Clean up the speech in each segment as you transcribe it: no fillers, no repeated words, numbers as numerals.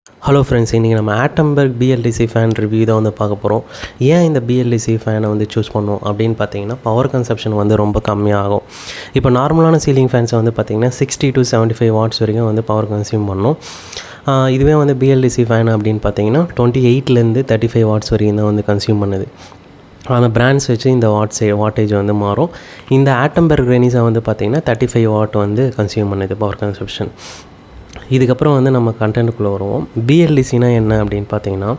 Hello friends, இன்றைக்கி நம்ம Atomberg BLDC fan review தான் வந்து பார்க்க போகிறோம். ஏன் இந்த BLDC ஃபேனை வந்து சூஸ் பண்ணோம் அப்படின்னு பார்த்தீங்கன்னா, பவர் கன்சப்ஷன் வந்து ரொம்ப கம்மியாகும். இப்போ நார்மலான சீலிங் ஃபேன்ஸை வந்து பார்த்திங்கன்னா 60 to 75 வாட்ஸ் வரைக்கும் வந்து பவர் கன்சியூம் பண்ணும். இதுவே வந்து BLDC ஃபேன் அப்படின்னு பார்த்தீங்கன்னா 28லேருந்து 35 வாட்ஸ் வரைக்கும் தான் வந்து கன்சியூம் பண்ணுது. அந்த பிராண்ட்ஸ் வச்சு இந்த வாட்டேஜ் வந்து மாறும். இந்த ஆட்டம்பர்க் ரெனிசா வந்து பார்த்திங்கன்னா 35 வாட் வந்து கன்சியூம் பண்ணுது பவர் கன்சப்ஷன். இதுக்கப்புறம் வந்து நம்ம கண்டென்ட்டுக்குள்ளே வருவோம். BLDCனா என்ன அப்படின்னு பார்த்தீங்கன்னா,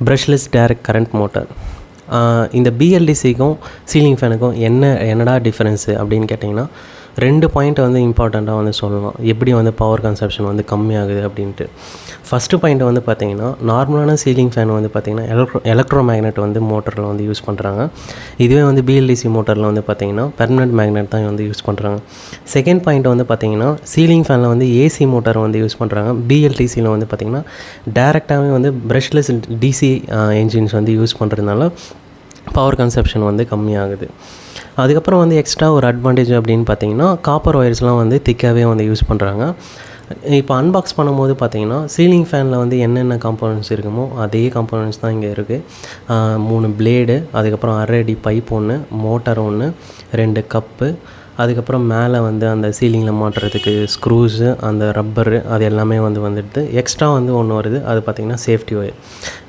ப்ரஷ்லெஸ் டைரக்ட் கரண்ட் மோட்டார். இந்த BLDCக்கும் சீலிங் ஃபேனுக்கும் என்னடா டிஃப்ரென்ஸு அப்படின்னு கேட்டிங்கன்னா, 2 பாயிண்ட் வந்து இம்பார்ட்டண்ட்டாக வந்து சொல்லலாம். எப்படி வந்து பவர் கன்சப்ஷன் வந்து கம்மியாகுது அப்படின்ட்டு. ஃபஸ்ட்டு பாயிண்ட் வந்து பார்த்திங்கன்னா, நார்மலான சீலிங் ஃபேன் வந்து பார்த்திங்கன்னா எலக்ட்ரோ மேக்னெட் வந்து மோட்டரில் வந்து யூஸ் பண்ணுறாங்க. இதுவே வந்து BLDC மோட்டரில் வந்து பார்த்திங்கன்னா பெர்மனெண்ட் மேக்னெட் தான் வந்து யூஸ் பண்ணுறாங்க. செகண்ட் பாயிண்ட் வந்து பார்த்திங்கன்னா, சீலிங் ஃபேனில் வந்து AC மோட்டார் வந்து யூஸ் பண்ணுறாங்க. BLDCயில் வந்து பார்த்திங்கன்னா டேரெக்டாகவே வந்து ப்ரஷ்லெஸ் DC என்ஜின்ஸ் வந்து யூஸ் பண்ணுறதுனால பவர் கன்சப்ஷன் வந்து கம்மியாகுது. அதுக்கப்புறம் வந்து எக்ஸ்ட்ரா ஒரு அட்வான்டேஜ் அப்படின்னு பார்த்தீங்கன்னா, காப்பர் ஒயர்ஸ்லாம் வந்து திக்காகவே வந்து யூஸ் பண்ணுறாங்க. இப்போ அன்பாக்ஸ் பண்ணும்போது பார்த்தீங்கன்னா, சீலிங் ஃபேனில் வந்து என்னென்ன காம்போனன்ட்ஸ் இருக்குமோ அதே காம்போனன்ட்ஸ் தான் இங்கே இருக்குது. 3 பிளேடு, அதுக்கப்புறம் 1/2 அடி பைப் ஒன்று, மோட்டார் ஒன்று, 2 கப்பு, அதுக்கப்புறம் மேலே வந்து அந்த சீலிங்கில் மாட்டுறதுக்கு ஸ்க்ரூஸு, அந்த ரப்பரு, அது எல்லாமே வந்துடுது. எக்ஸ்ட்ரா வந்து ஒன்று வருது, அது பார்த்திங்கன்னா சேஃப்டி ஒயர்.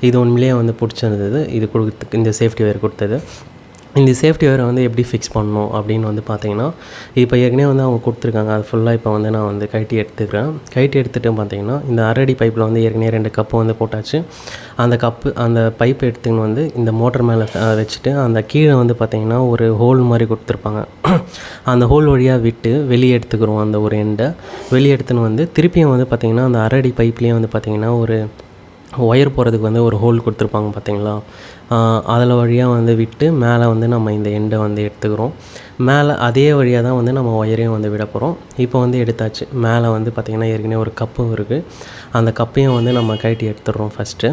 இது உண்மையிலேயே வந்து பிடிச்சிருந்தது. இந்த சேஃப்டி ஒயர் கொடுத்தது. இந்த சேஃப்டி ஒயரை வந்து எப்படி ஃபிக்ஸ் பண்ணணும் அப்படின்னு வந்து பார்த்தீங்கன்னா, இப்போ ஏற்கனவே வந்து அவங்க கொடுத்துருக்காங்க. அது ஃபுல்லாக இப்போ வந்து நான் வந்து கழட்டி எடுத்துகிட்டு பார்த்தீங்கன்னா, இந்த 1/2 அடி பைப்பில் வந்து ஏற்கனவே 2 கப்பு வந்து போட்டாச்சு. அந்த பைப் எடுத்துன்னு வந்து இந்த மோட்டர் மேலே வச்சுட்டு, அந்த கீழே வந்து பார்த்திங்கன்னா ஒரு ஹோல் மாதிரி கொடுத்துருப்பாங்க. அந்த ஹோல் வழியாக விட்டு வெளியே எடுத்துக்கிறோம். அந்த ஒரு எண்டை வெளியே எடுத்துன்னு வந்து திருப்பியும் வந்து பார்த்திங்கன்னா, அந்த 1/2 அடி பைப்லேயே வந்து பார்த்திங்கன்னா ஒரு ஒயர் போகிறதுக்கு வந்து ஒரு ஹோல் கொடுத்துருப்பாங்க பார்த்தீங்களா, அதில் வழியாக வந்து விட்டு மேலே வந்து நம்ம இந்த எண்டை வந்து எடுத்துக்கிறோம். மேலே அதே வழியாக தான் வந்து நம்ம ஒயரையும் வந்து விட போகிறோம். இப்போ வந்து எடுத்தாச்சு. மேலே வந்து பார்த்திங்கன்னா ஏற்கனவே ஒரு கப்பும் இருக்குது. அந்த கப்பையும் வந்து நம்ம கழட்டி எடுத்துடுறோம் ஃபஸ்ட்டு.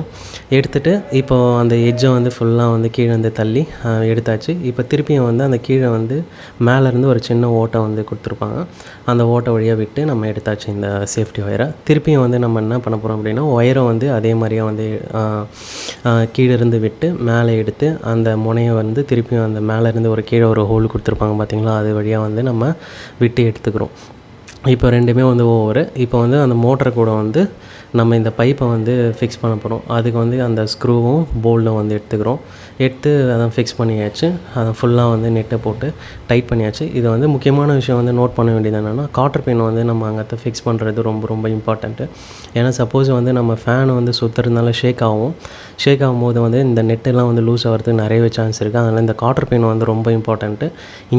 எடுத்துகிட்டு இப்போது அந்த எட்ஜை வந்து ஃபுல்லாக வந்து கீழே வந்து தள்ளி எடுத்தாச்சு. இப்போ திருப்பியும் வந்து அந்த கீழே வந்து மேலேருந்து ஒரு சின்ன ஓட்டை வந்து கொடுத்துருப்பாங்க. அந்த ஓட்டை வழியாக விட்டு நம்ம எடுத்தாச்சு இந்த சேஃப்டி ஒயரை. திருப்பியும் வந்து நம்ம என்ன பண்ண போகிறோம் அப்படின்னா, ஒயரை வந்து அதே மாதிரியே வந்து கீழே இருந்து விட்டு மேலே எடுத்து அந்த முனையை வந்து திருப்பியும் அந்த மேலேருந்து ஒரு கீழே ஒரு ஹோல் கொடுத்துருப்பாங்க பார்த்திங்களா, அது வழியாக வந்து நம்ம விட்டு எடுத்துக்கிறோம். இப்போ ரெண்டுமே வந்து ஒவ்வொரு இப்போ வந்து அந்த மோட்டர் கூட வந்து நம்ம இந்த பைப்பை வந்து ஃபிக்ஸ் பண்ண போகிறோம். அதுக்கு வந்து அந்த ஸ்க்ரூவும் போல்டும் வந்து எடுத்து அதை ஃபிக்ஸ் பண்ணியாச்சு. அதை ஃபுல்லாக வந்து நெட்டை போட்டு டைட் பண்ணியாச்சு. இது வந்து முக்கியமான விஷயம் வந்து நோட் பண்ண வேண்டியது என்னென்னா, காட்டர் பின் வந்து நம்ம அங்கே ஃபிக்ஸ் பண்ணுறது ரொம்ப ரொம்ப இம்பார்ட்டண்ட்டு. ஏன்னா சப்போஸ் வந்து நம்ம ஃபேனை வந்து சுற்றுறதுனால ஷேக் ஆகும்போது வந்து இந்த நெட்டெல்லாம் வந்து லூஸ் ஆகிறதுக்கு நிறையவே சான்ஸ் இருக்குது. அதனால் இந்த காட்டர் பின் வந்து ரொம்ப இம்பார்ட்டண்ட்டு.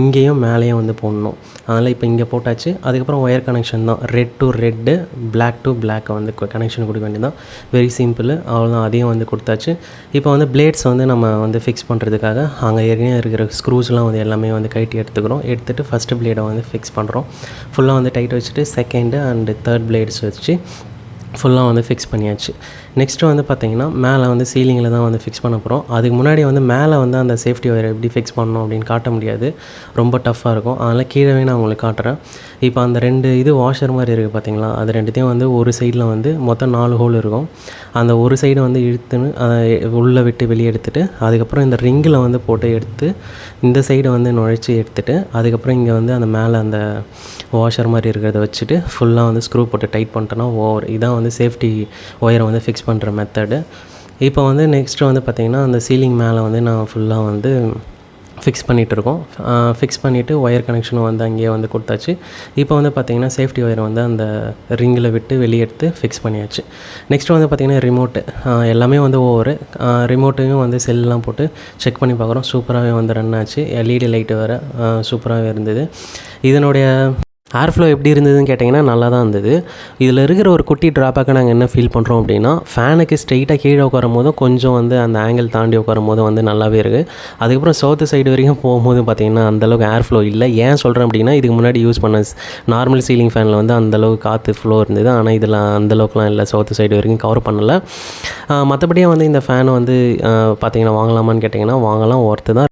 இங்கேயும் மேலேயும் வந்து போடணும். அதனால் இப்போ இங்கே போட்டாச்சு. அதுக்கப்புறம் ஒயர் கனெக்ஷன் தான். Red to red, black to black வந்து கனெக்ஷன் கொடுக்க வேண்டியதான். Very simple. அவ்வளோதான். அதையும் வந்து கொடுத்தாச்சு. இப்போ வந்து பிளேட்ஸ் வந்து நம்ம வந்து ஃபிக்ஸ் பண்ணுறதுக்காக அங்கே ஏற்கனவே இருக்கிற ஸ்க்ரூஸ்லாம் வந்து எல்லாமே வந்து கழட்டி எடுத்துகிட்டு ஃபஸ்ட்டு பிளேடை வந்து ஃபிக்ஸ் பண்ணுறோம். ஃபுல்லாக வந்து டைட் வச்சுட்டு செகண்டு அண்டு தேர்ட் பிளேட்ஸ் வச்சு ஃபுல்லாக வந்து ஃபிக்ஸ் பண்ணியாச்சு. நெக்ஸ்ட்டு வந்து பார்த்திங்கன்னா, மேலே வந்து சீலிங்கில் தான் வந்து ஃபிக்ஸ் பண்ண போகிறோம். அதுக்கு முன்னாடி வந்து மேலே வந்து அந்த சேஃப்டி ஒயரை எப்படி ஃபிக்ஸ் பண்ணணும் அப்படின்னு காட்ட முடியாது, ரொம்ப டஃப்பாக இருக்கும். அதனால் கீழே நான் உங்களுக்கு காட்டுறேன். இப்போ அந்த 2 வாஷர் மாதிரி இருக்குது பார்த்திங்களா, அது ரெண்டுத்தையும் வந்து ஒரு சைடில் வந்து மொத்தம் 4 ஹோல் இருக்கும். அந்த ஒரு சைடு வந்து இழுத்துன்னு அதை உள்ளே விட்டு வெளியே எடுத்துகிட்டு, அதுக்கப்புறம் இந்த ரிங்கில் வந்து போட்டு எடுத்து இந்த சைடை வந்து நுழைச்சி எடுத்துகிட்டு, அதுக்கப்புறம் இங்கே வந்து அந்த மேலே அந்த வாஷர் மாதிரி இருக்கிறத வச்சுட்டு ஃபுல்லாக வந்து ஸ்க்ரூ போட்டு டைட் பண்ணிட்டோன்னா இதான் வந்து சேஃப்டி ஒயரை வந்து ஃபிக்ஸ் பண்ணுற மெத்தடு. இப்போ வந்து நெக்ஸ்ட்டு வந்து பார்த்திங்கன்னா, அந்த சீலிங் மேலே வந்து நான் ஃபுல்லாக வந்து ஃபிக்ஸ் பண்ணிகிட்ருக்கோம். ஃபிக்ஸ் பண்ணிவிட்டு ஒயர் கனெக்ஷனும் வந்து அங்கேயே வந்து கொடுத்தாச்சு. இப்போ வந்து பார்த்திங்கன்னா சேஃப்டி ஒயரை வந்து அந்த ரிங்கில் விட்டு வெளியே எடுத்து ஃபிக்ஸ் பண்ணியாச்சு. நெக்ஸ்ட்டு வந்து பார்த்திங்கன்னா ரிமோட்டு எல்லாமே வந்து ஒவ்வொரு ரிமோட்டையும் வந்து செல்லாம் போட்டு செக் பண்ணி பார்க்குறோம். சூப்பராகவே வந்து ரன் ஆச்சு. LED லைட்டு வேறு சூப்பராகவே இருந்தது. இதனுடைய ஏர் ஃப்ளோ எப்படி இருந்ததுன்னு கேட்டிங்கன்னா நல்லா தான் இருந்தது. இதில் இருக்கிற ஒரு குட்டி ட்ராபேக்கை நாங்கள் என்ன ஃபீல் பண்ணுறோம் அப்படின்னா, ஃபேனுக்கு ஸ்ட்ரெயிட்டாக கீழே உட்காரும் போதும் கொஞ்சம் வந்து அந்த ஆங்கிள் தாண்டி உட்காரும் போது வந்து நல்லாவே இருக்குது. அதுக்கப்புறம் சவுத்து சைடு வரைக்கும் போகும்போது பார்த்திங்கன்னா அந்தளவுக்கு ஏர் ஃப்ளோ இல்லை. ஏன் சொல்கிறேன் அப்படின்னா, இதுக்கு முன்னாடி யூஸ் பண்ண நார்மல் சீலிங் ஃபேனில் வந்து அந்தளவுக்கு காற்று ஃப்ளோ இருந்தது. ஆனால் இதில் அந்தளவுக்குலாம் இல்லை, சவுத்து சைடு வரைக்கும் கவர் பண்ணலை. மற்றபடியே வந்து இந்த ஃபேனை வந்து பார்த்திங்கன்னா வாங்கலாமான்னு கேட்டிங்கன்னா வாங்கலாம், ஒர்த்து தான்.